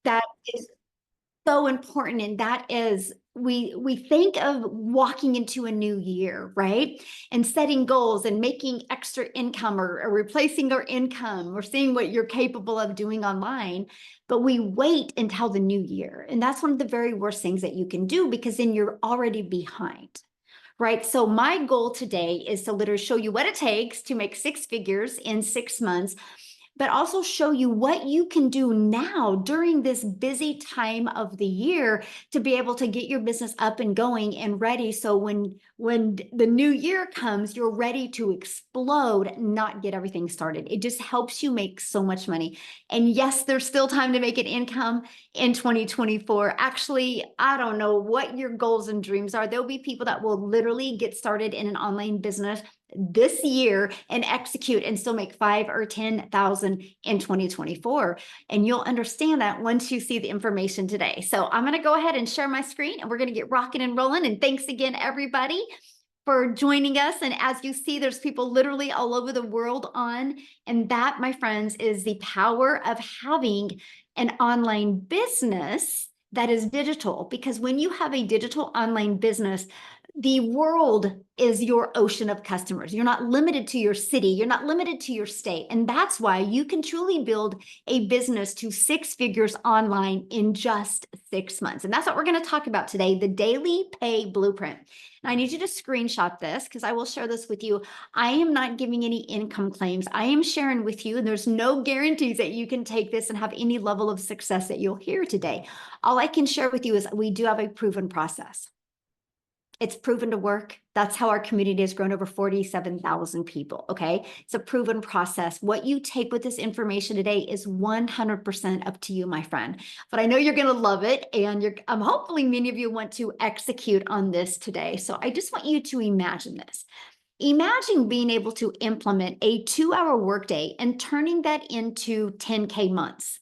That is so important. And that is, we think of walking into a new year, right? And setting goals and making extra income, or replacing our income, or seeing what you're capable of doing online. But we wait until the new year. And that's one of the very worst things that you can do, because then you're already behind. Right. So my goal today is to literally show you what it takes to make six figures in 6 months, but also show you what you can do now during this busy time of the year to be able to get your business up and going and ready. So when the new year comes, you're ready to explode, not get everything started. It just helps you make so much money. And yes, there's still time to make an income in 2024. Actually, I don't know what your goals and dreams are. There'll be people that will literally get started in an online business this year and execute and still make 5 or 10,000 in 2024. And you'll understand that once you see the information today. So I'm going to go ahead and share my screen, and we're going to get rocking and rolling. And thanks again, everybody, for joining us. And as you see, there's people literally all over the world on. And that, my friends, is the power of having an online business that is digital. Because when you have a digital online business, the world is your ocean of customers. You're not limited to your city. You're not limited to your state. And that's why you can truly build a business to six figures online in just 6 months. And that's what we're going to talk about today, the Daily Pay Blueprint. And I need you to screenshot this, because I will share this with you. I am not giving any income claims. I am sharing with you, and there's no guarantees that you can take this and have any level of success that you'll hear today. All I can share with you is we do have a proven process. It's proven to work. That's how our community has grown over 47,000 people, okay? It's a proven process. What you take with this information today is 100% up to you, my friend. But I know you're gonna love it, and hopefully many of you want to execute on this today. So I just want you to imagine this. Imagine being able to implement a 2-hour workday and turning that into 10K months,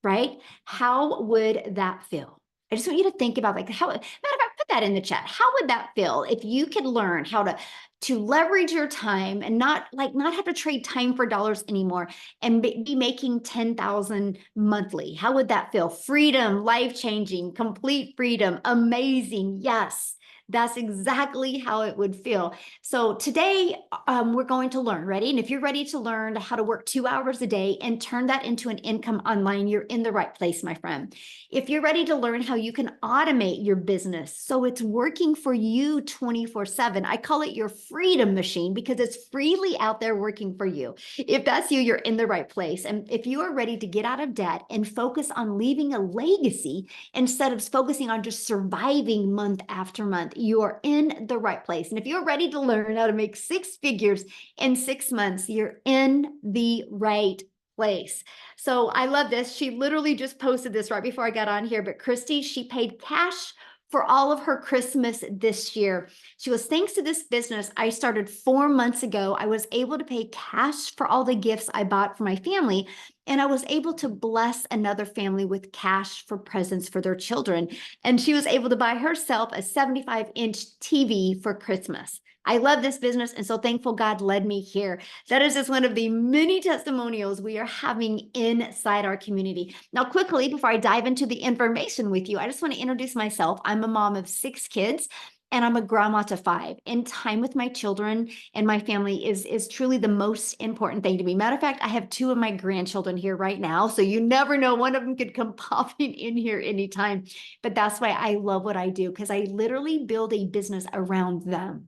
right? How would that feel? I just want you to think about, like, how, matter of fact, put that in the chat. How would that feel if you could learn how to leverage your time and not have to trade time for dollars anymore, and be making 10,000 monthly? How would that feel? Freedom, life-changing, complete freedom, amazing. Yes. That's exactly how it would feel. So today, we're going to learn, ready? And if you're ready to learn how to work 2 hours a day and turn that into an income online, you're in the right place, my friend. If you're ready to learn how you can automate your business so it's working for you 24/7, I call it your freedom machine, because it's freely out there working for you. If that's you, you're in the right place. And if you are ready to get out of debt and focus on leaving a legacy instead of focusing on just surviving month after month, you're in the right place. And if you're ready to learn how to make six figures in 6 months, you're in the right place. So I love this. She literally just posted this right before I got on here, but Christy, she paid cash for all of her Christmas this year. She goes, thanks to this business I started 4 months ago, I was able to pay cash for all the gifts I bought for my family. And I was able to bless another family with cash for presents for their children. And she was able to buy herself a 75-inch TV for Christmas. I love this business, and so thankful God led me here. That is just one of the many testimonials we are having inside our community. Now, quickly, before I dive into the information with you, I just want to introduce myself. I'm a mom of 6 kids, and I'm a grandma to 5. And time with my children and my family is truly the most important thing to me. Matter of fact, I have 2 of my grandchildren here right now, so you never know. One of them could come popping in here anytime. But that's why I love what I do, because I literally build a business around them.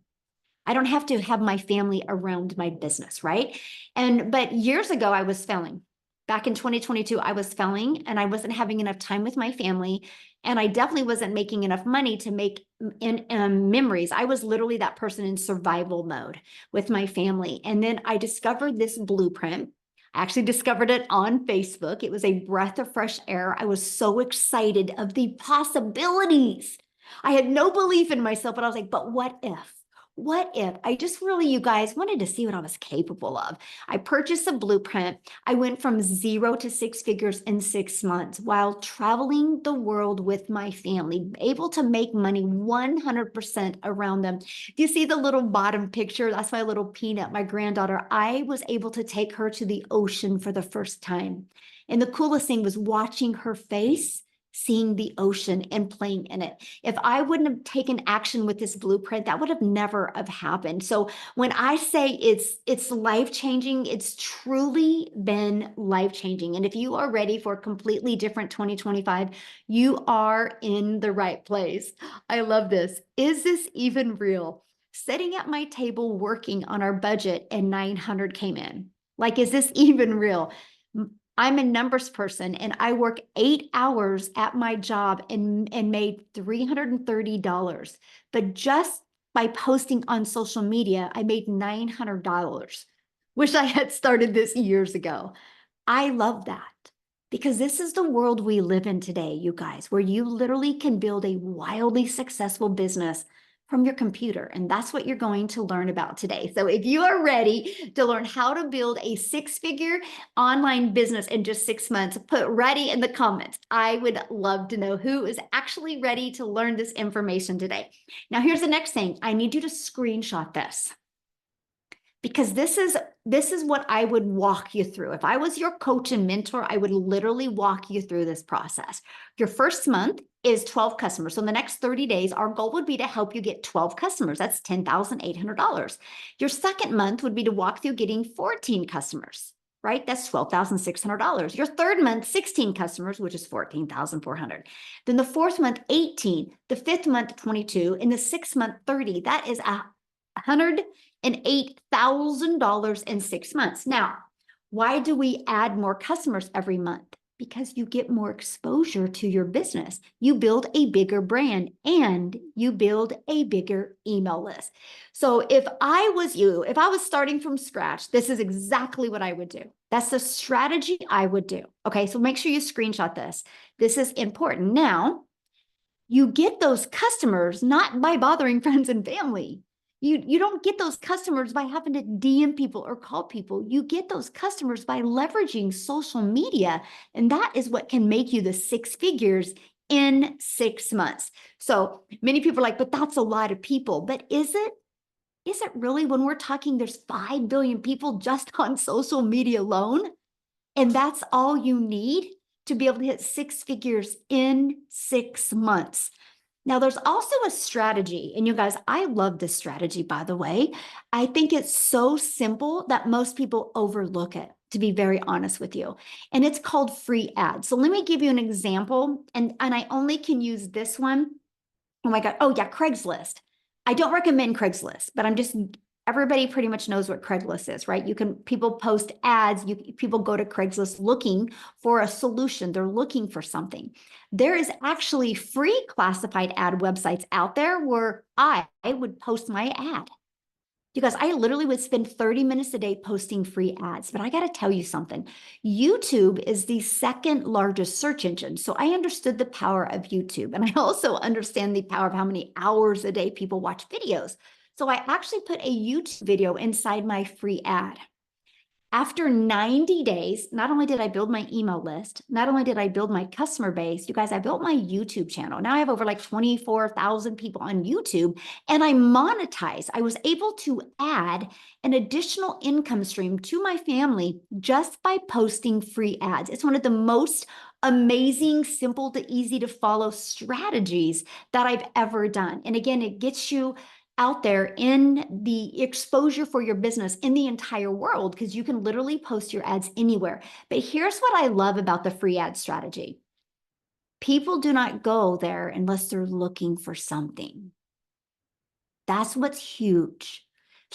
I don't have to have my family around my business, right? But years ago, I was failing. Back in 2022, I was failing, and I wasn't having enough time with my family. And I definitely wasn't making enough money to make memories. I was literally that person in survival mode with my family. And then I discovered this blueprint. I actually discovered it on Facebook. It was a breath of fresh air. I was so excited of the possibilities. I had no belief in myself, but I was like, but what if? What if I just really, you guys, wanted to see what I was capable of? I purchased a blueprint. I went from 0 to 6 figures in 6 months while traveling the world with my family, able to make money 100% around them. Do you see the little bottom picture? That's my little Peanut, my granddaughter. I was able to take her to the ocean for the first time. And the coolest thing was watching her face, seeing the ocean and playing in it. If I wouldn't have taken action with this blueprint, that would have never have happened. So when I say it's life-changing, it's truly been life-changing. And if you are ready for a completely different 2025, you are in the right place. I love this. Is this even real? Sitting at my table working on our budget and 900 came in. Like, is this even real? I'm a numbers person and I work 8 hours at my job and made $330. But just by posting on social media, I made $900. Wish I had started this years ago. I love that because this is the world we live in today, you guys, where you literally can build a wildly successful business from your computer. And that's what you're going to learn about today. So if you are ready to learn how to build a 6-figure online business in just 6 months, put ready in the comments. I would love to know who is actually ready to learn this information today. Now, here's the next thing. I need you to screenshot this, because this is what I would walk you through. If I was your coach and mentor, I would literally walk you through this process. Your first month is 12 customers. So in the next 30 days, our goal would be to help you get 12 customers. That's $10,800. Your second month would be to walk through getting 14 customers, right? That's $12,600. Your third month, 16 customers, which is $14,400. Then the fourth month, 18. The fifth month, 22. And the sixth month, 30. That is $108,000 in 6 months. Now, why do we add more customers every month? Because you get more exposure to your business. You build a bigger brand and you build a bigger email list. So if I was you, if I was starting from scratch, this is exactly what I would do. That's the strategy I would do. Okay, so make sure you screenshot this. This is important. Now, you get those customers not by bothering friends and family. You don't get those customers by having to DM people or call people. You get those customers by leveraging social media. And that is what can make you the 6 figures in 6 months. So many people are like, but that's a lot of people. But is it? Is it really, when we're talking there's 5 billion people just on social media alone? And that's all you need to be able to hit 6 figures in 6 months. Now, there's also a strategy, and you guys, I love this strategy, by the way. I think it's so simple that most people overlook it, to be very honest with you. And it's called free ads. So let me give you an example, and I only can use this one. Oh my God. Oh yeah, Craigslist. I don't recommend Craigslist, but everybody pretty much knows what Craigslist is, right? People post ads, people go to Craigslist looking for a solution. They're looking for something. There is actually free classified ad websites out there where I would post my ad. You guys, I literally would spend 30 minutes a day posting free ads, but I got to tell you something. YouTube is the second largest search engine. So I understood the power of YouTube. And I also understand the power of how many hours a day people watch videos. So I actually put a YouTube video inside my free ad. After 90 days, not only did I build my email list, not only did I build my customer base, you guys, I built my YouTube channel. Now I have over like 24,000 people on YouTube and I monetize. I was able to add an additional income stream to my family just by posting free ads. It's one of the most amazing, simple to easy to follow strategies that I've ever done. And again, it gets you out there in the exposure for your business in the entire world, because you can literally post your ads anywhere. But here's what I love about the free ad strategy. People do not go there unless they're looking for something. That's what's huge.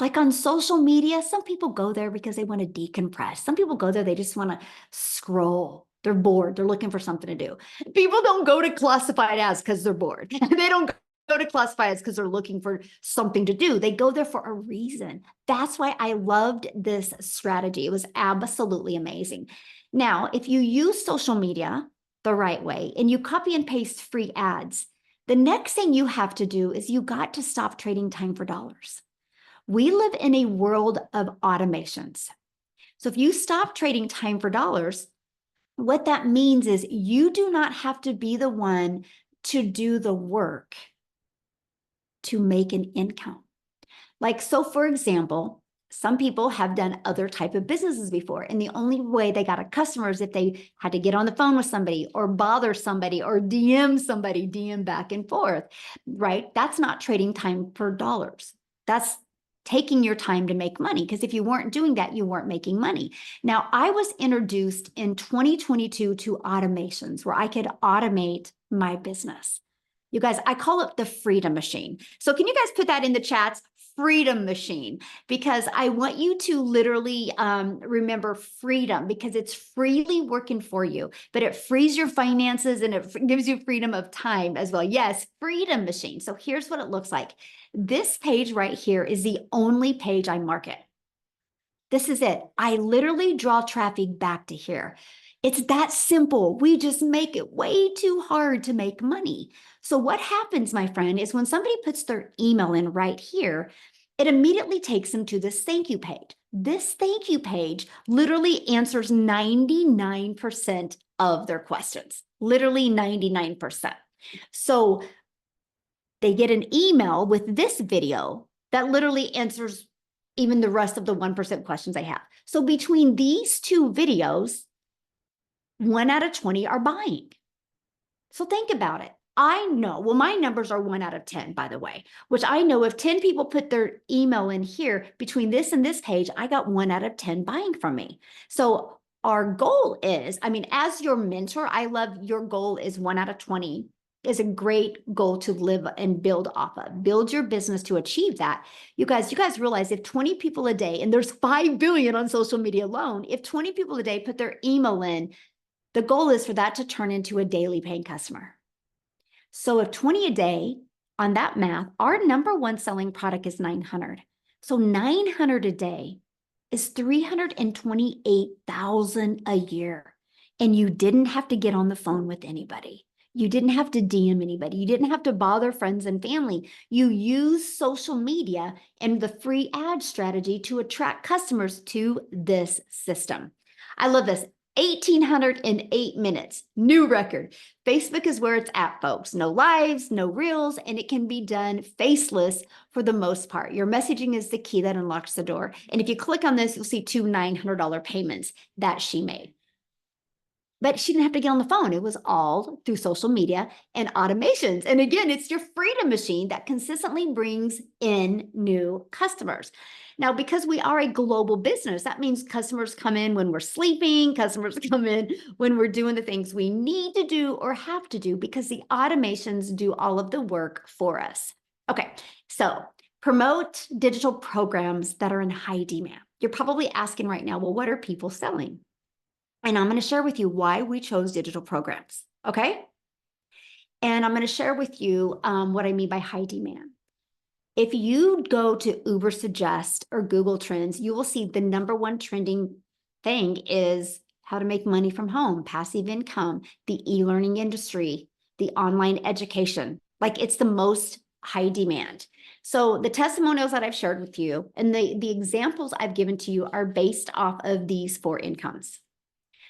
Like on social media, some people go there because they want to decompress. Some people go there, they just want to scroll. They're bored. They're looking for something to do. People don't go to classified ads because they're bored. They don't go to classifieds because they're looking for something to do. They go there for a reason. That's why I loved this strategy. It was absolutely amazing. Now, if you use social media the right way and you copy and paste free ads, the next thing you have to do is you got to stop trading time for dollars. We live in a world of automations. So if you stop trading time for dollars, what that means is you do not have to be the one to do the work to make an income. Like, so for example, Some people have done other type of businesses before, and the only way they got a customer is if they had to get on the phone with somebody or bother somebody or DM somebody, DM back and forth, right? That's not trading time for dollars. That's taking your time to make money, because if you weren't doing that, you weren't making money. Now, I was introduced in 2022 to automations where I could automate my business. You guys, I call it the freedom machine. So can you guys put that in the chats? Freedom machine, because I want you to literally remember freedom, because it's freely working for you, but it frees your finances and it gives you freedom of time as well. Yes, freedom machine. So here's what it looks like. This page right here is the only page I market. This is it. I literally draw traffic back to here. It's that simple. We just make it way too hard to make money. So what happens, my friend, is when somebody puts their email in right here, it immediately takes them to this thank you page. This thank you page literally answers 99% of their questions, literally 99%. So they get an email with this video that literally answers even the rest of the 1% questions I have. So between these two videos, 1 out of 20 are buying. So think about it. I know, well, my numbers are 1 out of 10, by the way, which I know if 10 people put their email in here between this and this page, I got 1 out of 10 buying from me. So our goal is, I mean, as your mentor, I love your goal is 1 out of 20 is a great goal to live and build off of. Build your business to achieve that. You guys realize if 20 people a day, and there's 5 billion on social media alone, if 20 people a day put their email in, the goal is for that to turn into a daily paying customer. So if 20 a day on that math, our number one selling product is 900. So 900 a day is 328,000 a year. And you didn't have to get on the phone with anybody. You didn't have to DM anybody. You didn't have to bother friends and family. You use social media and the free ad strategy to attract customers to this system. I love this. 1,808 minutes, new record. Facebook is where it's at, folks. No lives, no reels, and it can be done faceless for the most part. Your messaging is the key that unlocks the door. And if you click on this, you'll see 2 $900 payments that she made. But she didn't have to get on the phone. It was all through social media and automations. And again, it's your freedom machine that consistently brings in new customers. Now, because we are a global business, that means customers come in when we're sleeping, customers come in when we're doing the things we need to do or have to do, because the automations do all of the work for us. Okay, so promote digital programs that are in high demand. You're probably asking right now, well, what are people selling? And I'm going to share with you why we chose digital programs, okay? And I'm going to share with you what I mean by high demand. If you go to Uber Suggest or Google Trends, you will see the number one trending thing is how to make money from home, passive income, the e-learning industry, the online education. Like it's the most high demand. So the testimonials that I've shared with you and the examples I've given to you are based off of these 4 incomes.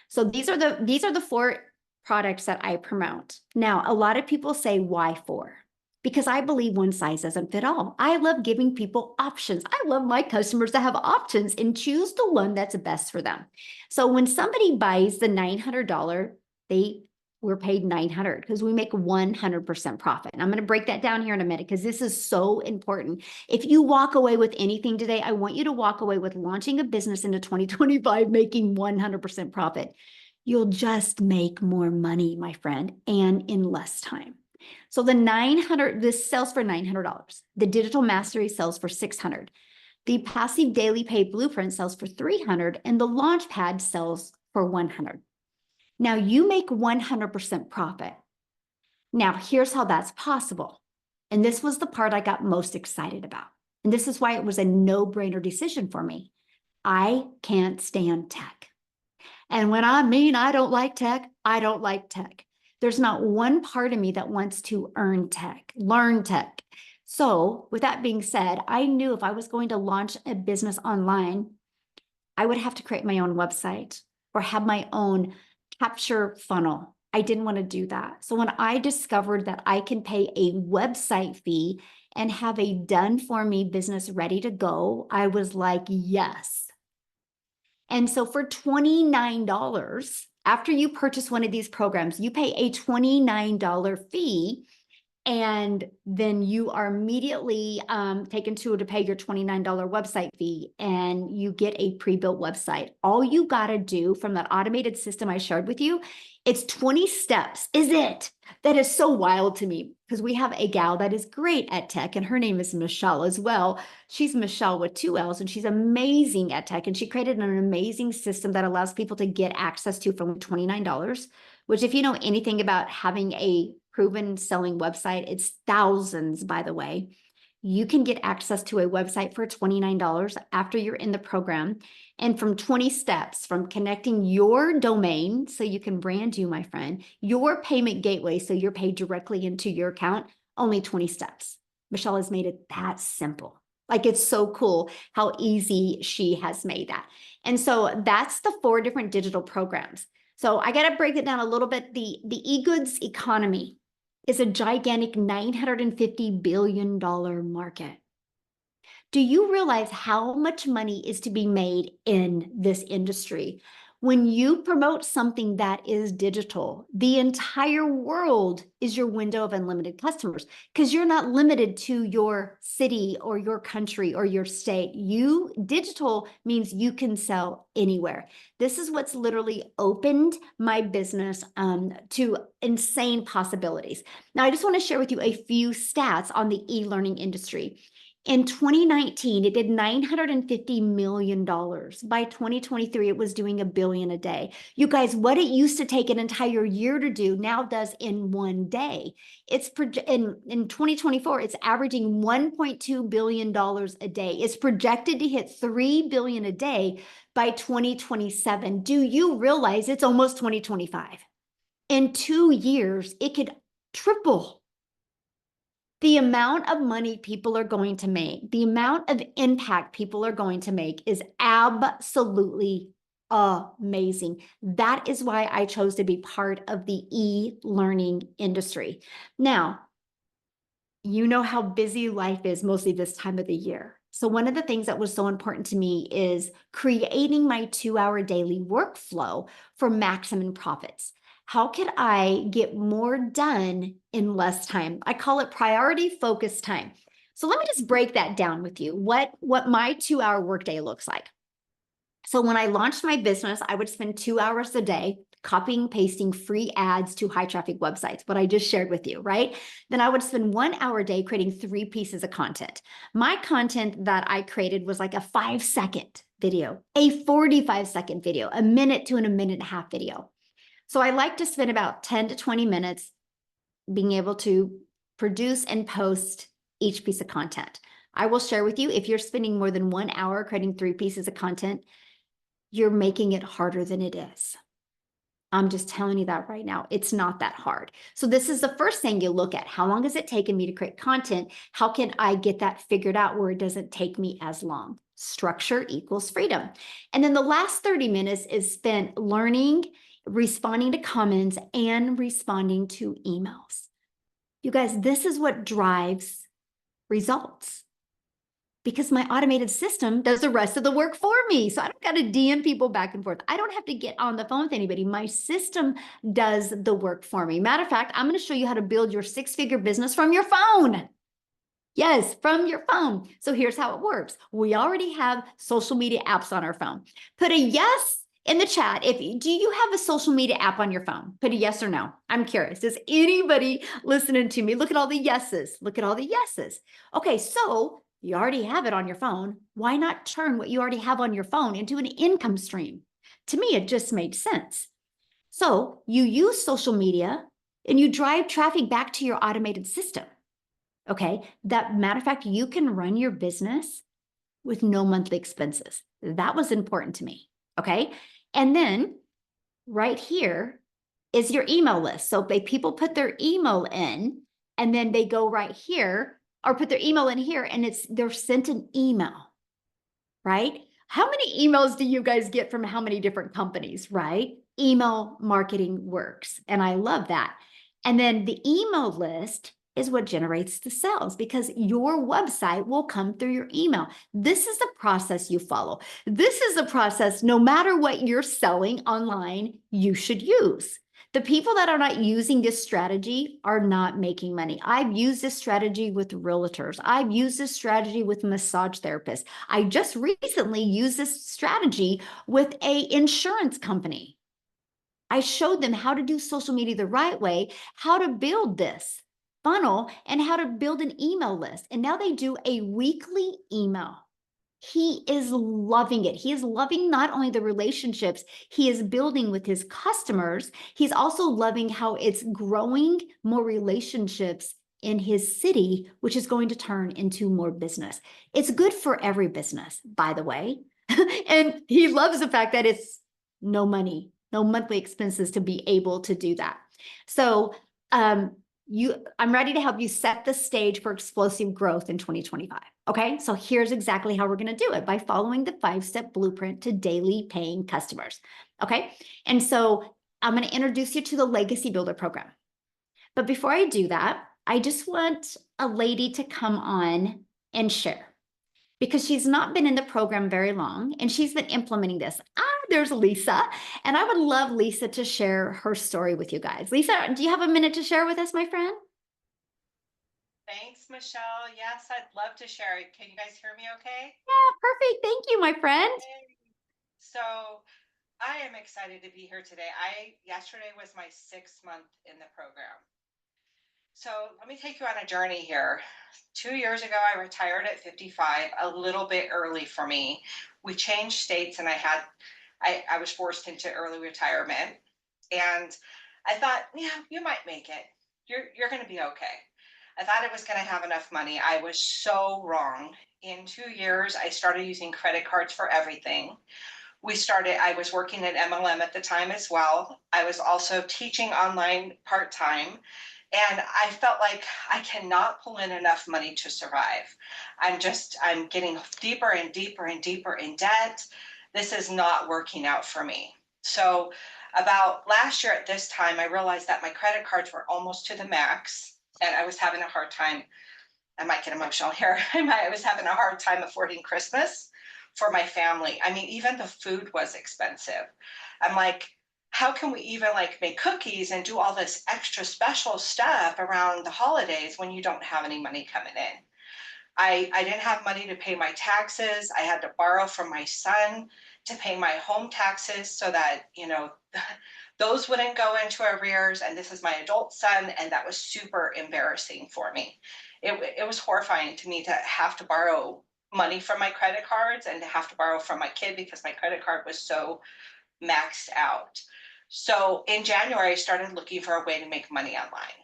So these are the 4 products that I promote. Now, a lot of people say, why 4? Because I believe one size doesn't fit all. I love giving people options. I love my customers to have options and choose the one that's best for them. So when somebody buys the $900, we're paid $900 because we make 100% profit. And I'm going to break that down here in a minute because this is so important. If you walk away with anything today, I want you to walk away with launching a business into 2025, making 100% profit. You'll just make more money, my friend, and in less time. So this sells for $900. The digital mastery sells for $600. The passive daily pay blueprint sells for $300, and the Launchpad sells for $100. Now you make 100% profit. Now here's how that's possible. And this was the part I got most excited about. And this is why it was a no-brainer decision for me. I can't stand tech. And when I mean I don't like tech, I don't like tech. There's not one part of me that wants to learn tech. So with that being said, I knew if I was going to launch a business online, I would have to create my own website or have my own capture funnel. I didn't want to do that. So when I discovered that I can pay a website fee and have a done for me business ready to go, I was like, yes. And so for $29, after you purchase one of these programs, you pay a $29 fee, and then you are immediately taken to pay your $29 website fee, and you get a pre-built website. All you got to do from that automated system I shared with you, it's 20 steps, is it? That is so wild to me, because we have a gal that is great at tech, and her name is Michelle as well. She's Michelle with 2 L's, and she's amazing at tech, and she created an amazing system that allows people to get access to from $29, which, if you know anything about having a proven selling website, it's thousands, by the way. You can get access to a website for $29 after you're in the program. And from 20 steps, from connecting your domain so you can brand you, my friend, your payment gateway so you're paid directly into your account, only 20 steps. Michelle has made it that simple. Like, it's so cool how easy she has made that. And so that's the 4 different digital programs. So I got to break it down a little bit. The e-goods economy is a gigantic $950 billion market. Do you realize how much money is to be made in this industry? When you promote something that is digital, the entire world is your window of unlimited customers, because you're not limited to your city or your country or your state. Digital means you can sell anywhere. This is what's literally opened my business to insane possibilities. Now, I just want to share with you a few stats on the e-learning industry. In 2019, it did $950 million. By 2023, it was doing $1 billion a day. You guys, what it used to take an entire year to do now does in one day. It's in 2024, it's averaging $1.2 billion a day. It's projected to hit $3 billion a day by 2027. Do you realize it's almost 2025? In 2 years, it could triple. The amount of money people are going to make, the amount of impact people are going to make is absolutely amazing. That is why I chose to be part of the e-learning industry. Now, you know how busy life is mostly this time of the year. So one of the things that was so important to me is creating my 2-hour daily workflow for maximum profits. How could I get more done in less time? I call it priority focused time. So let me just break that down with you, what my 2-hour workday looks like. So when I launched my business, I would spend 2 hours a day copying, pasting free ads to high traffic websites, what I just shared with you, right? Then I would spend 1 hour a day creating 3 pieces of content. My content that I created was like a 5-second video, a 45-second video, a minute to a minute and a half video. So I like to spend about 10 to 20 minutes being able to produce and post each piece of content. I will share with you, if you're spending more than 1 hour creating 3 pieces of content, you're making it harder than it is. I'm just telling you that right now. It's not that hard. So this is the first thing you look at. How long has it taken me to create content? How can I get that figured out where it doesn't take me as long? Structure equals freedom. And then the last 30 minutes is spent learning, responding to comments, and responding to emails. You guys, this is what drives results, because my automated system does the rest of the work for me. So I don't got to DM people back and forth. I don't have to get on the phone with anybody. My system does the work for me. Matter of fact, I'm going to show you how to build your 6-figure business from your phone. Yes, from your phone. So here's how it works. We already have social media apps on our phone. Put a yes in the chat. Do you have a social media app on your phone? Put a yes or no. I'm curious. Does anybody listening to me? Look at all the yeses. Look at all the yeses. Okay, so you already have it on your phone. Why not turn what you already have on your phone into an income stream? To me, it just made sense. So you use social media and you drive traffic back to your automated system. Okay, that matter of fact, you can run your business with no monthly expenses. That was important to me. Okay, and then right here is your email list. So if people put their email in and then they go right here, or put their email in here, and they're sent an email, right? How many emails do you guys get from how many different companies, right? email marketing works. And I love that. And then the email list is what generates the sales because your website will come through your email. This is the process you follow. This is the process, no matter what you're selling online, you should use. The people that are not using this strategy are not making money. I've used this strategy with realtors. I've used this strategy with massage therapists. I just recently used this strategy with an insurance company. I showed them how to do social media the right way, how to build this funnel, and how to build an email list. And now they do a weekly email. He is loving it. He is loving not only the relationships he is building with his customers, he's also loving how it's growing more relationships in his city, which is going to turn into more business. It's good for every business, by the way. And he loves the fact that it's no money, no monthly expenses to be able to do that. So I'm ready to help you set the stage for explosive growth in 2025. Okay, so here's exactly how we're going to do it by following the 5-step blueprint to daily paying customers. Okay, and so I'm going to introduce you to the Legacy Builder program. But before I do that, I just want a lady to come on and share because she's not been in the program very long and she's been implementing this. There's Lisa, and I would love Lisa to share her story with you guys. Lisa, do you have a minute to share with us, my friend? Thanks, Michelle. Yes, I'd love to share it. Can you guys hear me okay? Yeah, perfect. Thank you, my friend. Yay. So I am excited to be here today. Yesterday was my 6th month in the program. So let me take you on a journey here. 2 years ago, I retired at 55, a little bit early for me. We changed states and I was forced into early retirement. And I thought, yeah, you might make it. You're going to be okay. I thought I was going to have enough money. I was so wrong. In 2 years, I started using credit cards for everything. I was working at MLM at the time as well. I was also teaching online part time. And I felt like I cannot pull in enough money to survive. I'm getting deeper and deeper and deeper in debt. This is not working out for me. So, about last year at this time, I realized that my credit cards were almost to the max and I was having a hard time. I might get emotional here. I was having a hard time affording Christmas for my family. I mean, even the food was expensive. I'm like, how can we even like make cookies and do all this extra special stuff around the holidays when you don't have any money coming in? I didn't have money to pay my taxes. I had to borrow from my son to pay my home taxes so that, those wouldn't go into arrears. And this is my adult son. And that was super embarrassing for me. It was horrifying to me to have to borrow money from my credit cards and to have to borrow from my kid because my credit card was so maxed out. So in January, I started looking for a way to make money online.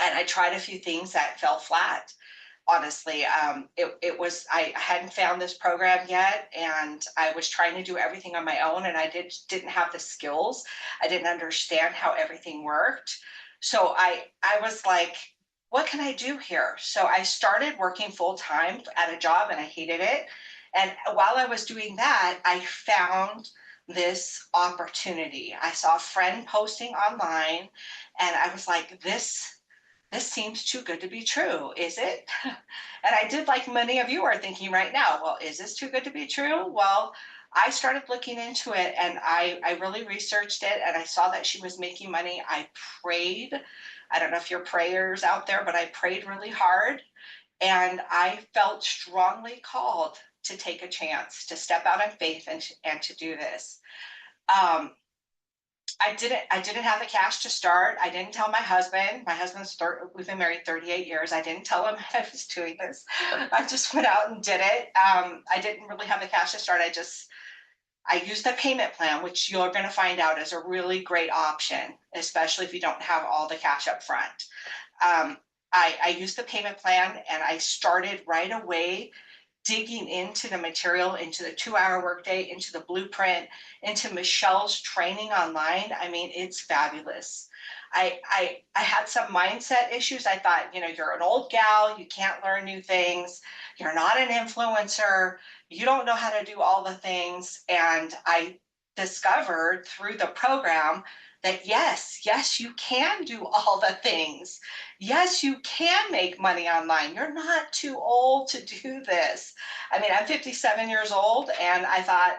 And I tried a few things that fell flat. Honestly, I hadn't found this program yet, and I was trying to do everything on my own, and didn't have the skills. I didn't understand how everything worked. So I was like, what can I do here? So I started working full time at a job, and I hated it. And while I was doing that, I found this opportunity. I saw a friend posting online, and I was like, this seems too good to be true, is it? And I did like many of you are thinking right now, well, is this too good to be true? Well, I started looking into it and I really researched it and I saw that she was making money. I prayed. I don't know if you're prayers out there, but I prayed really hard and I felt strongly called to take a chance, to step out in faith and to do this. Um, I didn't have the cash to start. I didn't tell my husband. We've been married 38 years. I didn't tell him I was doing this. I just went out and did it. I didn't really have the cash to start. I used the payment plan, which you're going to find out is a really great option, especially if you don't have all the cash up front. I used the payment plan and I started right away digging into the material, into the 2-hour workday, into the blueprint, into Michelle's training online. I mean, it's fabulous. I had some mindset issues. I thought, you're an old gal, you can't learn new things, you're not an influencer, you don't know how to do all the things. And I discovered through the program that yes, you can do all the things. Yes, you can make money online. You're not too old to do this. I mean, I'm 57 years old, and I thought,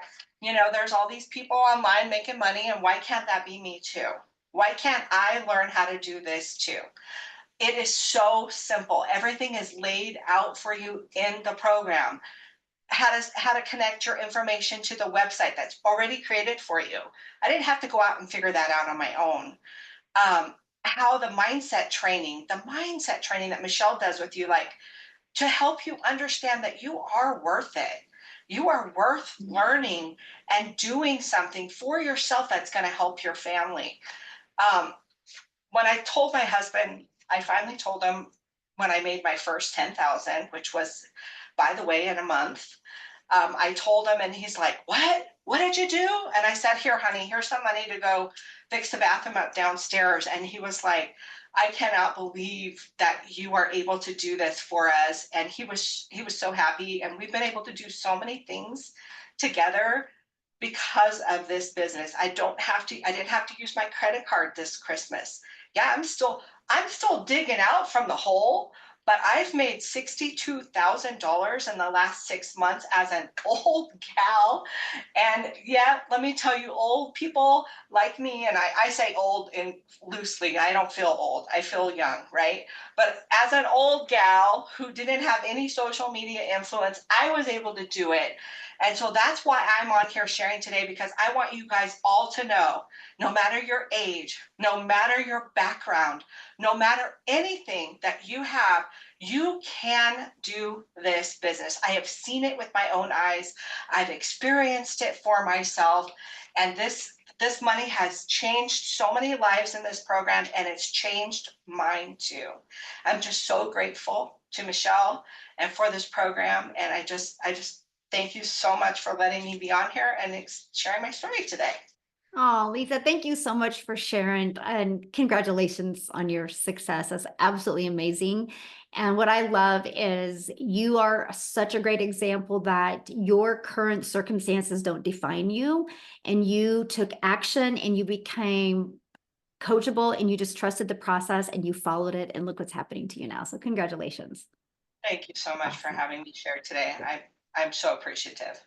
there's all these people online making money, and why can't that be me too? Why can't I learn how to do this too? It is so simple. Everything is laid out for you in the program. How to connect your information to the website that's already created for you. I didn't have to go out and figure that out on my own. How the mindset training that Michelle does with you, like to help you understand that you are worth it. You are worth learning and doing something for yourself that's going to help your family. Um, when I told my husband, I finally told him when I made my first 10,000, which was, by the way, in a month. I told him, and he's like, "What? What did you do?" And I said, "Here, honey, here's some money to go fix the bathroom up downstairs." And he was like, "I cannot believe that you are able to do this for us." And he was so happy, and we've been able to do so many things together because of this business. I didn't have to use my credit card this Christmas. Yeah, I'm still digging out from the hole, but I've made $62,000 in the last 6 months as an old gal. And yeah, let me tell you, old people like me, and I say old in loosely, I don't feel old, I feel young, right? But as an old gal who didn't have any social media influence, I was able to do it. And so that's why I'm on here sharing today, because I want you guys all to know, no matter your age, no matter your background, no matter anything that you have, you can do this business. I have seen it with my own eyes. I've experienced it for myself. And this money has changed so many lives in this program, and it's changed mine too. I'm just so grateful to Michelle and for this program. And I just thank you so much for letting me be on here and sharing my story today. Oh, Lisa, thank you so much for sharing and congratulations on your success. That's absolutely amazing. And what I love is you are such a great example that your current circumstances don't define you, and you took action and you became coachable and you just trusted the process and you followed it, and look what's happening to you now. So congratulations. Thank you so much for Awesome. having me share today. I'm so appreciative.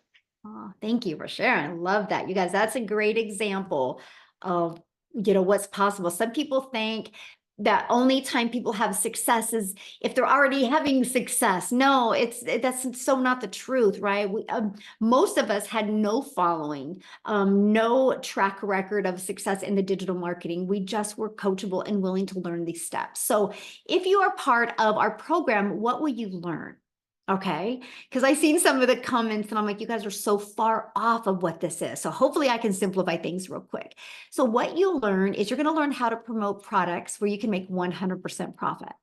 Oh, thank you for sharing. I love that. You guys, that's a great example of, what's possible. Some people think that only time people have success is if they're already having success. No, that's so not the truth, right? Most of us had no following, no track record of success in the digital marketing. We just were coachable and willing to learn these steps. So if you are part of our program, what will you learn? Okay, because I seen some of the comments and I'm like, you guys are so far off of what this is. So hopefully I can simplify things real quick. So what you'll learn is you're going to learn how to promote products where you can make 100% profit.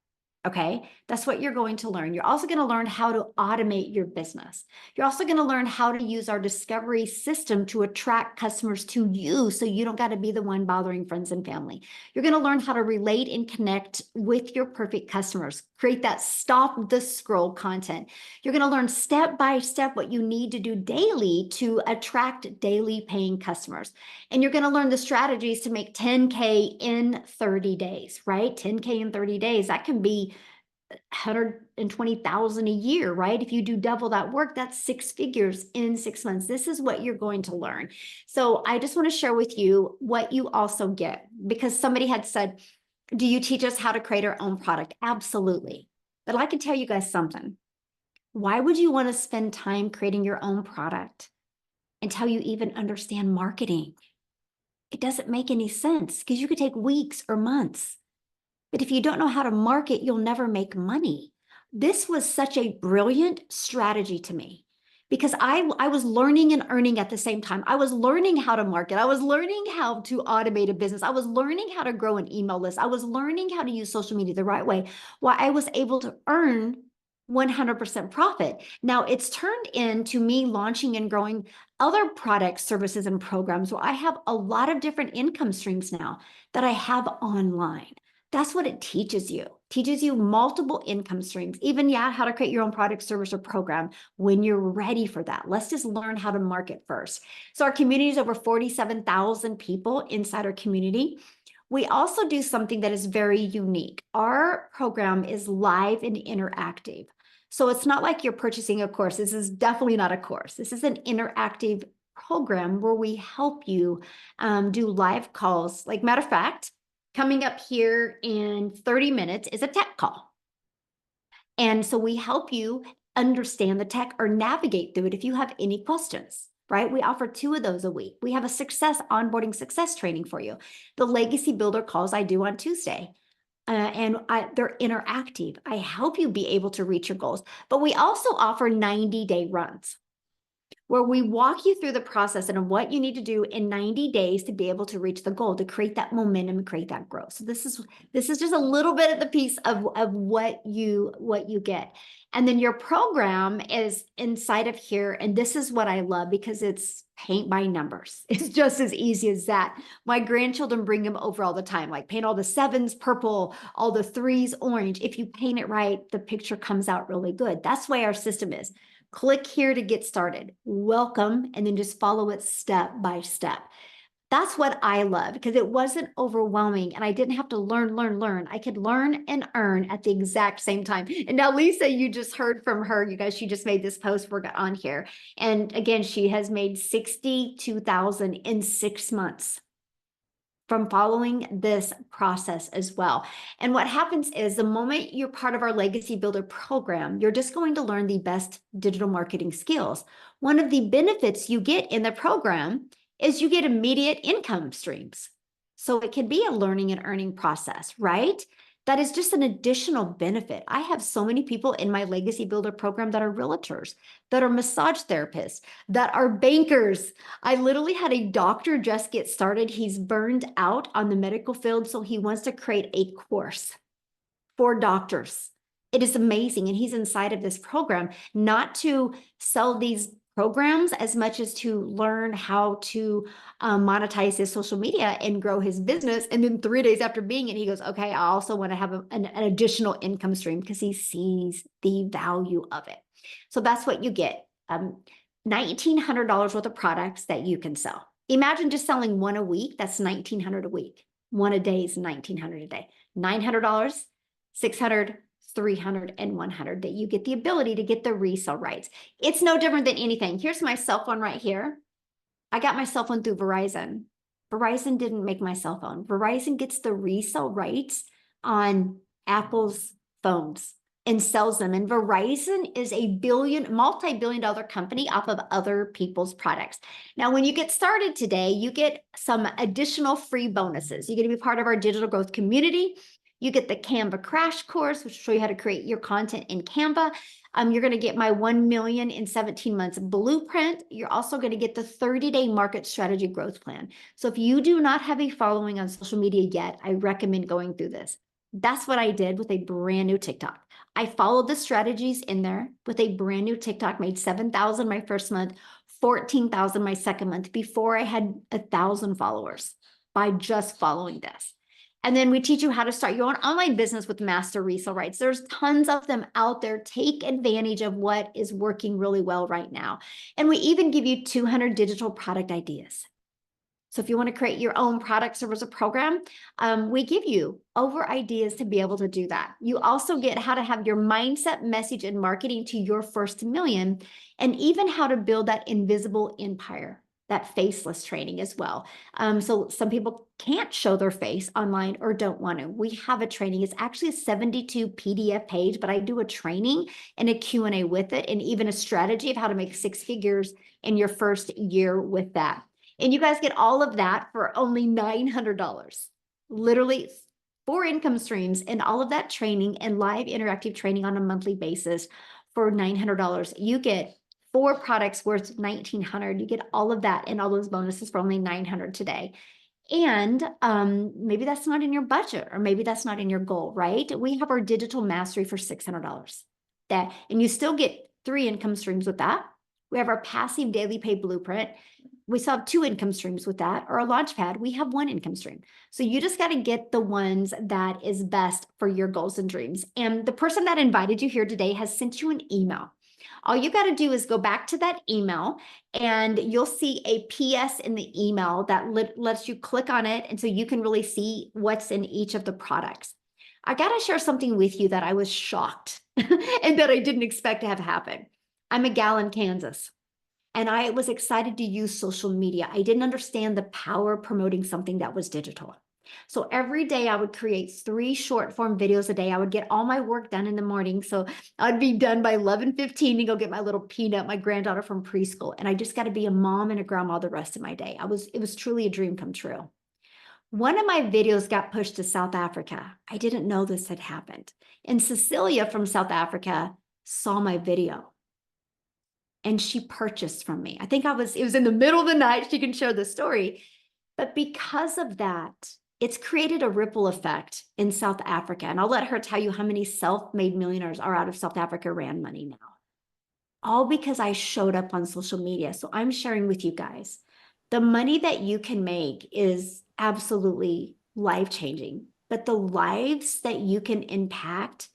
Okay, that's what you're going to learn. You're also going to learn how to automate your business. You're also going to learn how to use our discovery system to attract customers to you so you don't got to be the one bothering friends and family. You're going to learn how to relate and connect with your perfect customers, create that stop the scroll content. You're going to learn step by step what you need to do daily to attract daily paying customers. And you're going to learn the strategies to make 10K in 30 days, right? 10K in 30 days. That can be 120,000 a year, right? If you do double that work, that's 6 figures in 6 months. This is what you're going to learn. So I just want to share with you what you also get, because somebody had said, do you teach us how to create our own product? Absolutely. But I can tell you guys something. Why would you want to spend time creating your own product until you even understand marketing? It doesn't make any sense because you could take weeks or months. But if you don't know how to market, you'll never make money. This was such a brilliant strategy to me because I was learning and earning at the same time. I was learning how to market. I was learning how to automate a business. I was learning how to grow an email list. I was learning how to use social media the right way, while I was able to earn 100% profit. Now it's turned into me launching and growing other products, services, and programs where I have a lot of different income streams now that I have online. That's what it teaches you. Teaches you multiple income streams, even how to create your own product, service, or program when you're ready for that. Let's just learn how to market first. So our community is over 47,000 people inside our community. We also do something that is very unique. Our program is live and interactive. So it's not like you're purchasing a course. This is definitely not a course. This is an interactive program where we help you do live calls. Like, matter of fact, coming up here in 30 minutes is a tech call. And so we help you understand the tech or navigate through it if you have any questions, right? We offer 2 of those a week. We have a onboarding success training for you. The legacy builder calls I do on Tuesday. They're interactive. I help you be able to reach your goals, but we also offer 90-day runs where we walk you through the process and what you need to do in 90 days to be able to reach the goal, to create that momentum and create that growth. So this is just a little bit of the piece of what you get. And then your program is inside of here. And this is what I love, because it's paint by numbers. It's just as easy as that. My grandchildren bring them over all the time, like paint all the 7s purple, all the 3s orange. If you paint it right, the picture comes out really good. That's why our system is. Click here to get started. Welcome, and then just follow it step by step. That's what I love, because it wasn't overwhelming and I didn't have to learn. I could learn and earn at the exact same time. And now Lisa, you just heard from her, you guys, she just made this post we're on here. And again, she has made 62,000 in 6 months from following this process as well. And what happens is, the moment you're part of our Legacy Builder program, you're just going to learn the best digital marketing skills. One of the benefits you get in the program is you get immediate income streams. So it can be a learning and earning process, right? That is just an additional benefit. I have so many people in my Legacy Builder program that are realtors, that are massage therapists, that are bankers. I literally had a doctor just get started. He's burned out on the medical field, so he wants to create a course for doctors. It is amazing. And he's inside of this program, not to sell these programs as much as to learn how to monetize his social media and grow his business. And then 3 days after being it, he goes, okay, I also want to have an additional income stream, because he sees the value of it. So that's what you get. $1,900 worth of products that you can sell. Imagine just selling 1 a week. That's $1,900 a week. 1 a day is $1,900 a day. $900, $600, $300, and $100, that you get the ability to get the resale rights. It's no different than anything. Here's my cell phone right here. I got my cell phone through Verizon. Verizon didn't make my cell phone. Verizon gets the resale rights on Apple's phones and sells them. And Verizon is a multi-billion-dollar company off of other people's products. Now, when you get started today, you get some additional free bonuses. You get to be part of our digital growth community. You get the Canva crash course, which will show you how to create your content in Canva. You're going to get my 1 million in 17 months blueprint. You're also going to get the 30-day market strategy growth plan. So if you do not have a following on social media yet, I recommend going through this. That's what I did with a brand new TikTok. I followed the strategies in there with a brand new TikTok, made 7,000 my first month, 14,000 my second month, before I had 1,000 followers, by just following this. And then we teach you how to start your own online business with master resale rights. There's tons of them out there. Take advantage of what is working really well right now. And we even give you 200 digital product ideas. So if you want to create your own product, service, or program, we give you over ideas to be able to do that. You also get how to have your mindset, message, and marketing to your first million, and even how to build that invisible empire, that faceless training as well. So some people can't show their face online or don't want to. We have a training. It's actually a 72 PDF page, but I do a training and a Q&A with it, and even a strategy of how to make 6 figures in your first year with that. And you guys get all of that for only $900. Literally 4 income streams and all of that training and live interactive training on a monthly basis for $900. You get 4 products worth $1,900. You get all of that and all those bonuses for only $900 today. And maybe that's not in your budget, or maybe that's not in your goal, right? We have our digital mastery for $600. And you still get 3 income streams with that. We have our passive daily pay blueprint. we still have 2 income streams with that, or a Launchpad, we have 1 income stream. So you just got to get the ones that is best for your goals and dreams. And the person that invited you here today has sent you an email. All you got to do is go back to that email and you'll see a PS in the email that lets you click on it. And so you can really see what's in each of the products. I got to share something with you that I was shocked and that I didn't expect to have happen. I'm a gal in Kansas. And I was excited to use social media. I didn't understand the power of promoting something that was digital. So every day I would create 3 short form videos a day. I would get all my work done in the morning. So I'd be done by 11:15 and go get my little Peanut, my granddaughter from preschool. And I just got to be a mom and a grandma the rest of my day. It was truly a dream come true. One of my videos got pushed to South Africa. I didn't know this had happened. And Cecilia from South Africa saw my video. And she purchased from me. I think it was in the middle of the night. She can share the story. But because of that, it's created a ripple effect in South Africa. And I'll let her tell you how many self-made millionaires are out of South Africa ran money now. All because I showed up on social media. So I'm sharing with you guys, the money that you can make is absolutely life-changing. But the lives that you can impact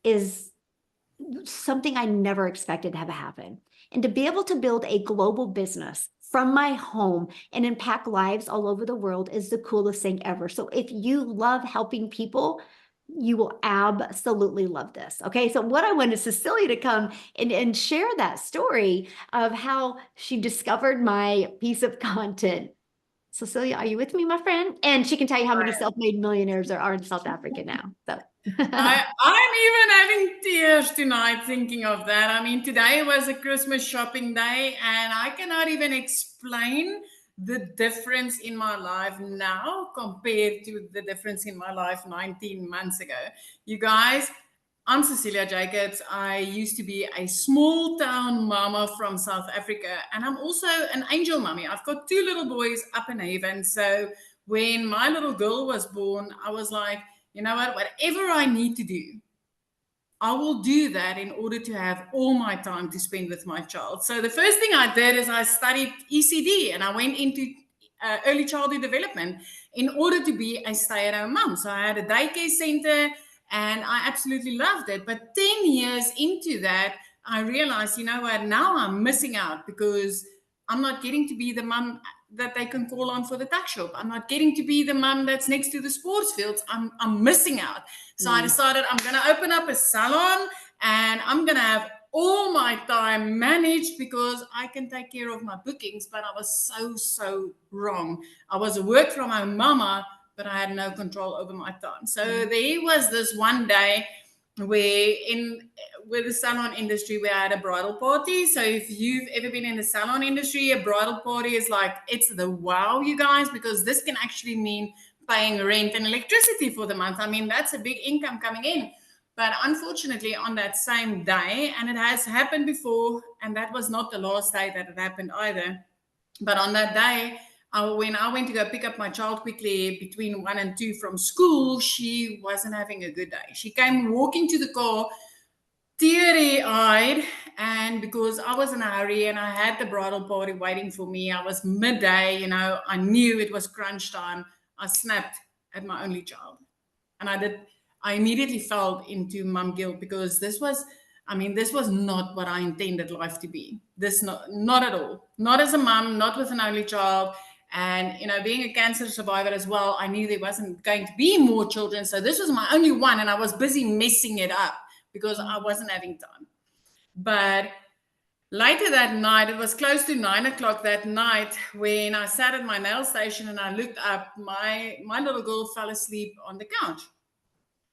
is something I never expected to have happen. And to be able to build a global business from my home and impact lives all over the world is the coolest thing ever. So if you love helping people, you will absolutely love this. Okay, so what I wanted Cecilia to come and share that story of how she discovered my piece of content. Cecilia, are you with me, my friend? And she can tell you how many self-made millionaires there are in South Africa now. So I'm even having tears tonight thinking of that. I mean, today was a Christmas shopping day, and I cannot even explain the difference in my life now compared to the difference in my life 19 months ago. You guys, I'm Cecilia Jacobs. I used to be a small town mama from South Africa, and I'm also an angel mommy. I've got 2 little boys up in Haven. So when my little girl was born, I was like, you know what, whatever I need to do, I will do that in order to have all my time to spend with my child. So the first thing I did is I studied ECD and I went into early childhood development in order to be a stay-at-home mom. So I had a daycare center and I absolutely loved it. But 10 years into that, I realized, you know what, now I'm missing out because I'm not getting to be the mom that they can call on for the tuck shop. I'm not getting to be the mom that's next to the sports fields. I'm missing out. So I decided I'm going to open up a salon and I'm going to have all my time managed because I can take care of my bookings. But I was so wrong. I was a work from home mama, but I had no control over my time. So there was this one day where with the salon industry, we had a bridal party. So if you've ever been in the salon industry, a bridal party is like, it's the wow, you guys, because this can actually mean paying rent and electricity for the month. I mean, that's a big income coming in. But unfortunately, on that same day, and it has happened before, and that was not the last day that it happened either. But on that day, when I went to go pick up my child quickly between 1 and 2 from school, she wasn't having a good day. She came walking to the car, teary-eyed, and because I was in a hurry and I had the bridal party waiting for me, I was midday, I knew it was crunch time. I snapped at my only child. And I immediately fell into mom guilt because this was not what I intended life to be. Not at all. Not as a mom, not with an only child. And, being a cancer survivor as well, I knew there wasn't going to be more children. So this was my only one. And I was busy messing it up because I wasn't having time. But later that night, it was close to 9 o'clock that night when I sat at my nail station and I looked up, my little girl fell asleep on the couch.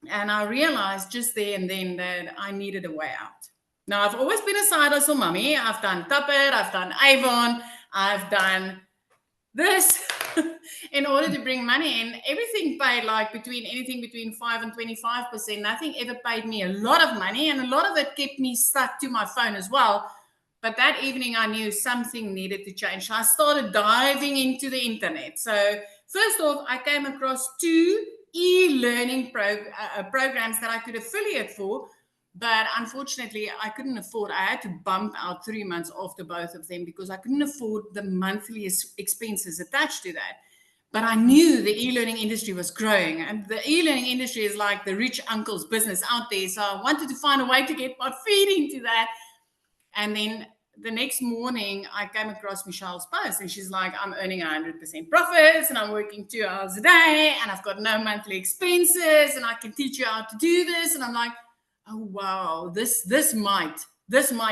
And I realized just there and then that I needed a way out. Now, I've always been a side hustle mommy. I've done Tuppet, I've done Avon, I've done this in order to bring money in. Everything paid anything between 5 and 25%. Nothing ever paid me a lot of money, and a lot of it kept me stuck to my phone as well. But that evening I knew something needed to change. So I started diving into the internet. So first off, I came across 2 e-learning programs that I could affiliate for But unfortunately, I couldn't afford, I had to bump out 3 months after both of them because I couldn't afford the monthly expenses attached to that. But I knew the e-learning industry was growing, and the e-learning industry is like the rich uncle's business out there. So I wanted to find a way to get my feet into that. And then the next morning, I came across Michelle's post, and she's like, I'm earning 100% profits, and I'm working 2 hours a day, and I've got no monthly expenses, and I can teach you how to do this. And I'm like, oh wow, this might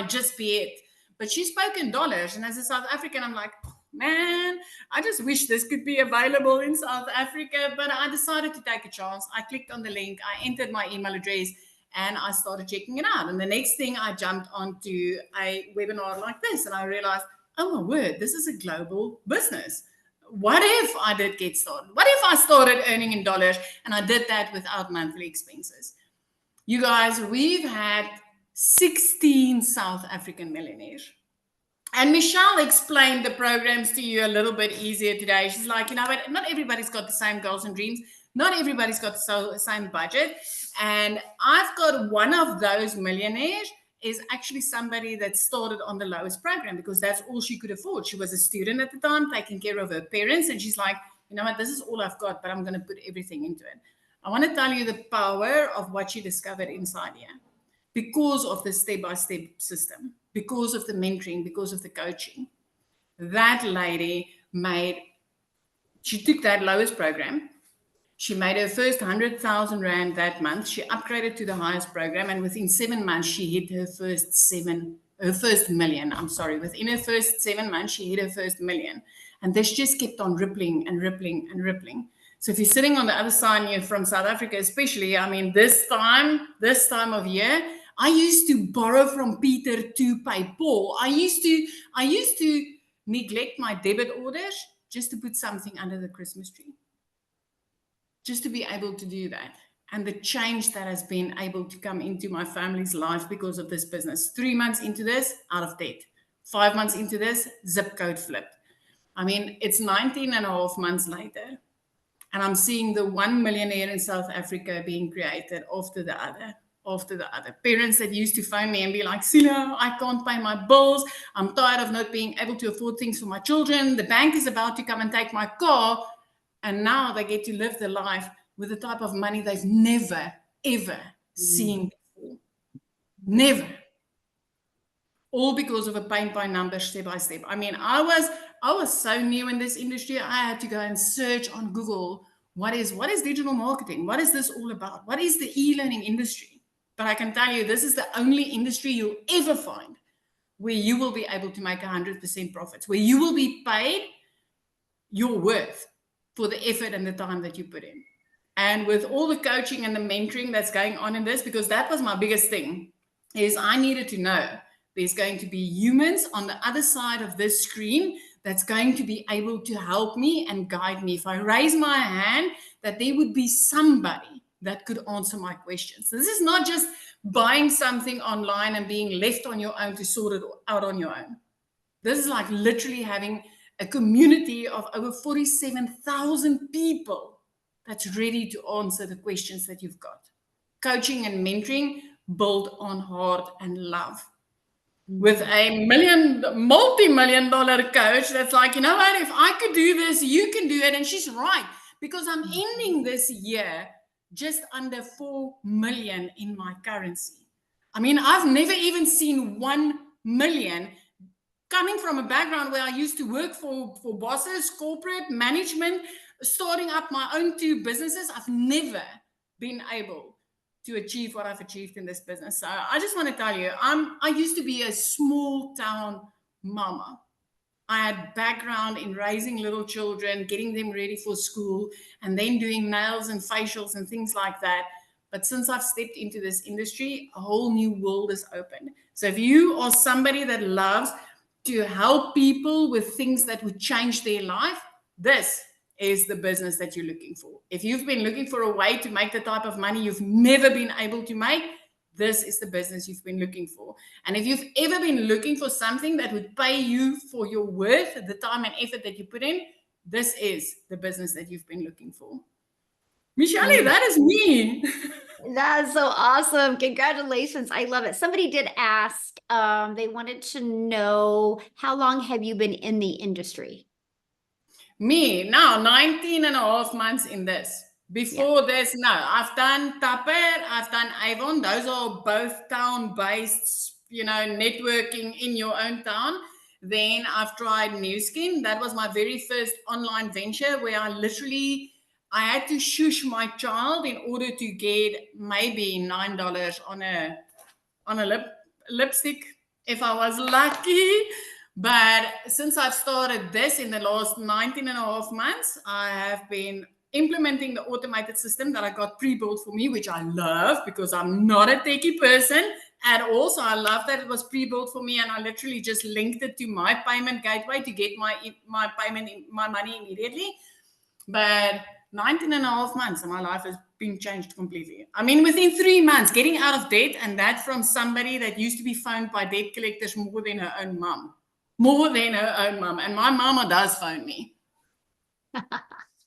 just be it. But she spoke in dollars, and as a South African, I'm like, man, I just wish this could be available in South Africa. But I decided to take a chance. I clicked on the link, I entered my email address, and I started checking it out. And the next thing, I jumped onto a webinar like this, and I realized, oh my word, this is a global business. What if I did get started? What if I started earning in dollars and I did that without monthly expenses? You guys, we've had 16 South African millionaires. And Michelle explained the programs to you a little bit easier today. She's like, you know what, not everybody's got the same goals and dreams. Not everybody's got the same budget. And I've got one of those millionaires is actually somebody that started on the lowest program because that's all she could afford. She was a student at the time, taking care of her parents. And she's like, you know what, this is all I've got, but I'm going to put everything into it. I want to tell you the power of what she discovered inside here because of the step-by-step system, because of the mentoring, because of the coaching. That lady she took that lowest program. She made her first 100,000 Rand that month. She upgraded to the highest program. And within 7 months, she hit her first million. Within her first 7 months, she hit her first million. And this just kept on rippling and rippling and rippling. So if you're sitting on the other side, you're from South Africa, especially, I mean, this time of year, I used to borrow from Peter to pay Paul. I used to neglect my debit orders just to put something under the Christmas tree, just to be able to do that. And the change that has been able to come into my family's life because of this business. 3 months into this, out of debt. 5 months into this, zip code flipped. I mean, it's 19 and a half months later. And I'm seeing the one millionaire in South Africa being created after the other. Parents that used to phone me and be like, Sila, I can't pay my bills. I'm tired of not being able to afford things for my children. The bank is about to come and take my car. And now they get to live their life with the type of money they've never, ever seen before. Never. All because of a paint by numbers, step by step. I mean, I was so new in this industry. I had to go and search on Google, what is digital marketing? What is this all about? What is the e-learning industry? But I can tell you, this is the only industry you'll ever find where you will be able to make 100% profits, where you will be paid your worth for the effort and the time that you put in. And with all the coaching and the mentoring that's going on in this, because that was my biggest thing, is I needed to know there's going to be humans on the other side of this screen that's going to be able to help me and guide me. If I raise my hand, that there would be somebody that could answer my questions. This is not just buying something online and being left on your own to sort it out on your own. This is like literally having a community of over 47,000 people that's ready to answer the questions that you've got. Coaching and mentoring built on heart and love. With a multi-million dollar coach that's like, you know what, if I could do this, you can do it. And she's right, because I'm ending this year just under 4 million in my currency. I mean, I've never even seen 1 million. Coming from a background where I used to work for bosses, corporate management, starting up my own 2 businesses, I've never been able to achieve what I've achieved in this business. So I just want to tell you, I used to be a small town mama. I had background in raising little children, getting them ready for school, and then doing nails and facials and things like that. But since I've stepped into this industry, a whole new world is open. So if you are somebody that loves to help people with things that would change their life, this is the business that you're looking for. If you've been looking for a way to make the type of money you've never been able to make, this is the business you've been looking for. And if you've ever been looking for something that would pay you for your worth, the time and effort that you put in, this is the business that you've been looking for. Michelle, that is me. That's so awesome. Congratulations. I love it. Somebody did ask, they wanted to know, how long have you been in the industry? Me, now 19 and a half months in this. Before this, no, I've done Tupper, I've done Avon. Those are both town-based, networking in your own town. Then I've tried New Skin. That was my very first online venture where I had to shush my child in order to get maybe $9 on a lipstick if I was lucky. But since I've started this in the last 19 and a half months, I have been implementing the automated system that I got pre-built for me, which I love because I'm not a techie person at all. So I love that it was pre-built for me, and I literally just linked it to my payment gateway to get my money immediately. But 19 and a half months and my life has been changed completely. I mean, within 3 months, getting out of debt, and that from somebody that used to be phoned by debt collectors more than her own mom. And my mama does phone me.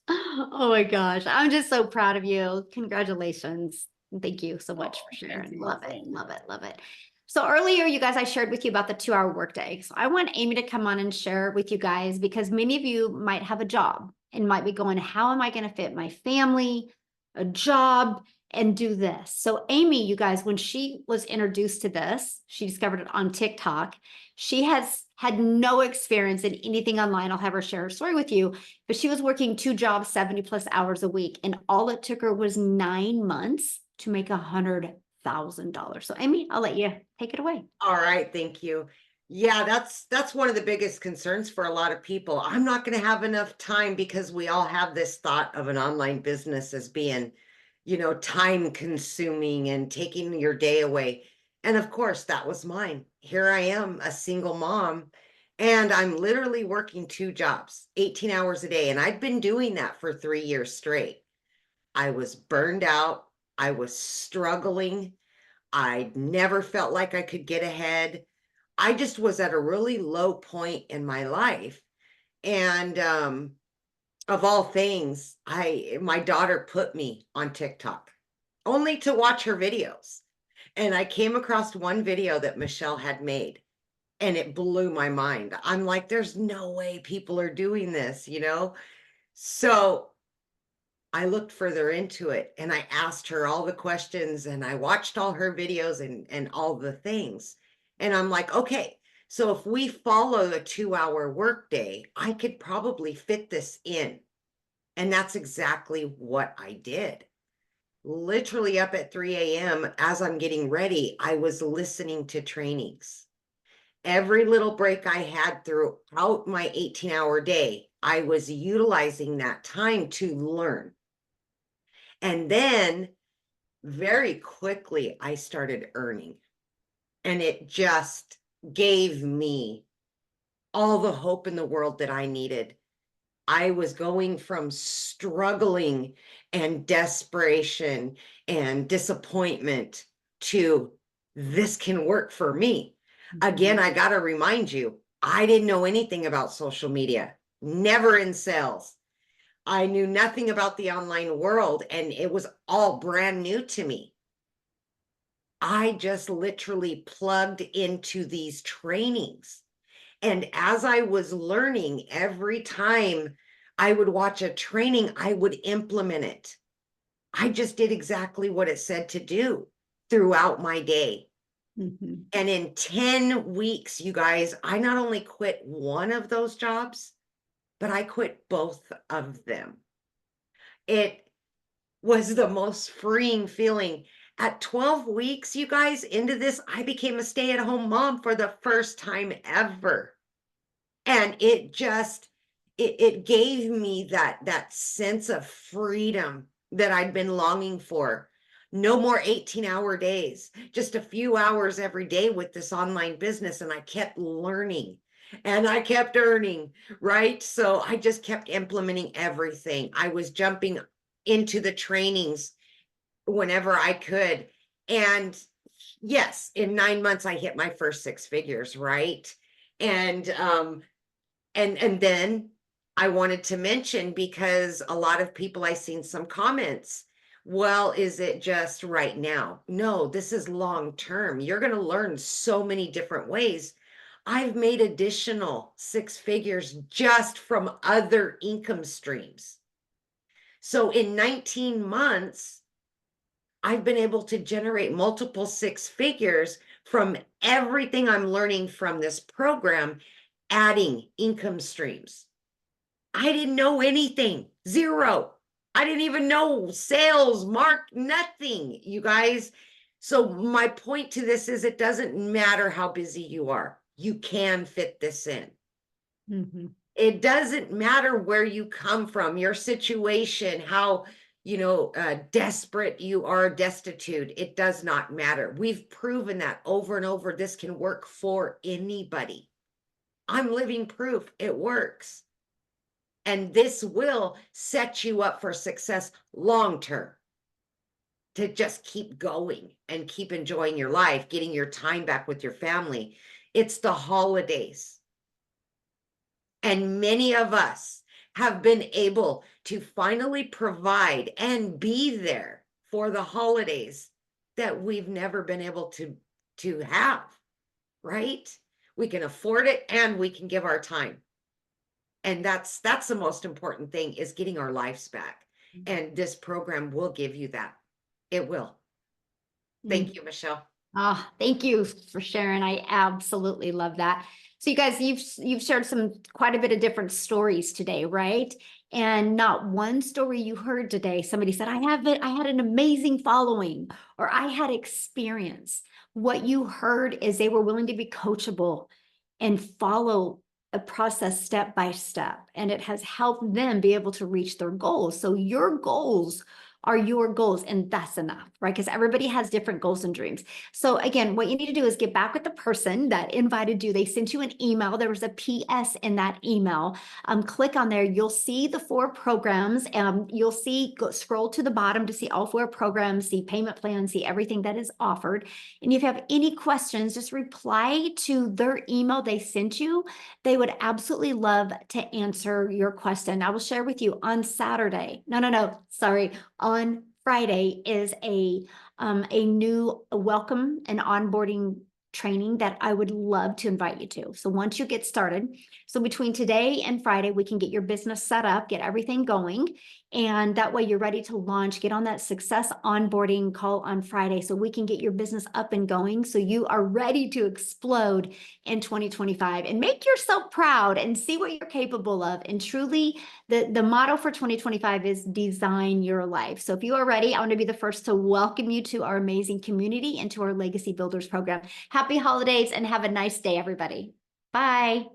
Oh my gosh. I'm just so proud of you. Congratulations. Thank you so much for sharing. Love it. Love it. Love it. So earlier, you guys, I shared with you about the 2-hour workday. So I want Amy to come on and share with you guys, because many of you might have a job and might be going, how am I going to fit my family, a job, and do this? So Amy, you guys, when she was introduced to this, she discovered it on TikTok. She has had no experience in anything online. I'll have her share her story with you, but she was working 2 jobs, 70+ hours a week. And all it took her was 9 months to make $100,000. So Amy, I'll let you take it away. All right, thank you. Yeah, that's one of the biggest concerns for a lot of people. I'm not going to have enough time, because we all have this thought of an online business as being, time consuming and taking your day away. And of course, that was mine. Here I am, a single mom, and I'm literally working 2 jobs, 18 hours a day. And I'd been doing that for 3 years straight. I was burned out. I was struggling. I never felt like I could get ahead. I just was at a really low point in my life. And of all things, my daughter put me on TikTok only to watch her videos. And I came across one video that Michelle had made, and it blew my mind. I'm like, there's no way people are doing this, So I looked further into it, and I asked her all the questions, and I watched all her videos and all the things. And I'm like, okay, so if we follow a 2-hour workday, I could probably fit this in. And that's exactly what I did. Literally up at 3 a.m. as I'm getting ready, I was listening to trainings. Every little break I had throughout my 18-hour day, I was utilizing that time to learn. And then very quickly, I started earning. And it just gave me all the hope in the world that I needed. I was going from struggling and desperation and disappointment to, this can work for me. Again, I got to remind you, I didn't know anything about social media, never in sales. I knew nothing about the online world, and it was all brand new to me. I just literally plugged into these trainings. And as I was learning, every time I would watch a training, I would implement it. I just did exactly what it said to do throughout my day. And in 10 weeks, you guys, I not only quit one of those jobs, but I quit both of them. It was the most freeing feeling. At 12 weeks, you guys, into this, I became a stay-at-home mom for the first time ever. And it just, it gave me that sense of freedom that I'd been longing for. No more 18-hour days, just a few hours every day with this online business. And I kept learning and I kept earning, right? So I just kept implementing everything. I was jumping into the trainings whenever I could. And yes, in 9 months, I hit my first 6 figures, right? And then I wanted to mention, because a lot of people, I seen some comments, well, is it just right now? No, this is long term. You're going to learn so many different ways. I've made additional six figures just from other income streams. So in 19 months, I've been able to generate multiple six figures from everything I'm learning from this program, adding income streams. I didn't know anything, zero. I didn't even know sales, nothing, you guys. So my point to this is it doesn't matter how busy you are. You can fit this in. Mhm. It doesn't matter where you come from, your situation, how, desperate you are, destitute. It does not matter. We've proven that over and over. This can work for anybody. I'm living proof it works. And this will set you up for success long term, to just keep going and keep enjoying your life, getting your time back with your family. It's the holidays. And many of us have been able to finally provide and be there for the holidays that we've never been able to have, right? We can afford it and we can give our time. And that's the most important thing, is getting our lives back. And this program will give you that. It will. Thank you, Michelle. Ah, thank you for sharing. I absolutely love that. So you guys, you've shared quite a bit of different stories today, right? And not one story you heard today, somebody said, I had an amazing following, or I had experience. What you heard is they were willing to be coachable and follow a process step by step, and it has helped them be able to reach their goals. So your goals are your goals, and that's enough, right? Because everybody has different goals and dreams. So again, what you need to do is get back with the person that invited you. They sent you an email. There was a PS in that email. Click on there. You'll see the 4 programs. You'll see, scroll to the bottom to see all 4 programs, see payment plans, see everything that is offered. And if you have any questions, just reply to their email they sent you. They would absolutely love to answer your question. I will share with you on Saturday. Sorry. On Friday is a new welcome and onboarding training that I would love to invite you to. So once you get started, so between today and Friday, we can get your business set up, get everything going. And that way you're ready to launch, get on that success onboarding call on Friday so we can get your business up and going. So you are ready to explode in 2025 and make yourself proud and see what you're capable of. And truly the motto for 2025 is design your life. So if you are ready, I want to be the first to welcome you to our amazing community and to our Legacy Builders program. Happy holidays and have a nice day, everybody. Bye.